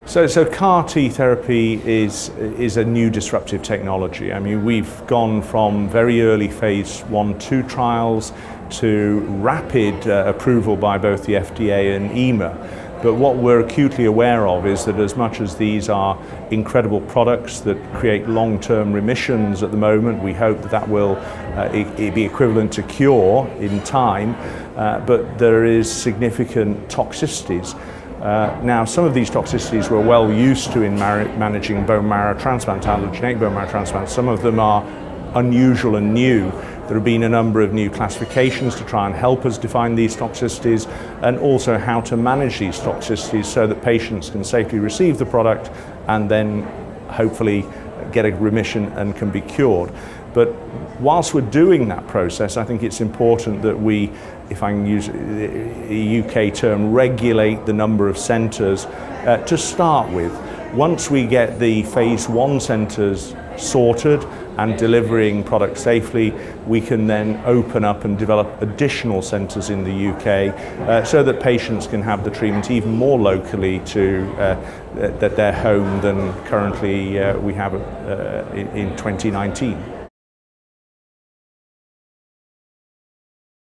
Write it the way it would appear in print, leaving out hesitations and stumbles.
So CAR T therapy is a new disruptive technology. I mean, we've gone from very early phase 1-2 trials to rapid approval by both the FDA and EMA. But what we're acutely aware of is that as much as these are incredible products that create long-term remissions at the moment, we hope that that will be equivalent to cure in time, but there is significant toxicities. Now, some of these toxicities we're well used to in managing bone marrow transplant, allogeneic bone marrow transplants. Some of them are unusual and new. There have been a number of new classifications to try and help us define these toxicities, and also how to manage these toxicities so that patients can safely receive the product and then hopefully get a remission and can be cured. But whilst we're doing that process, I think it's important that we, if I can use a UK term, regulate the number of centres to start with. Once we get the phase 1 centres sorted and delivering products safely, we can then open up and develop additional centres in the UK so that patients can have the treatment even more locally to their home than currently we have in 2019.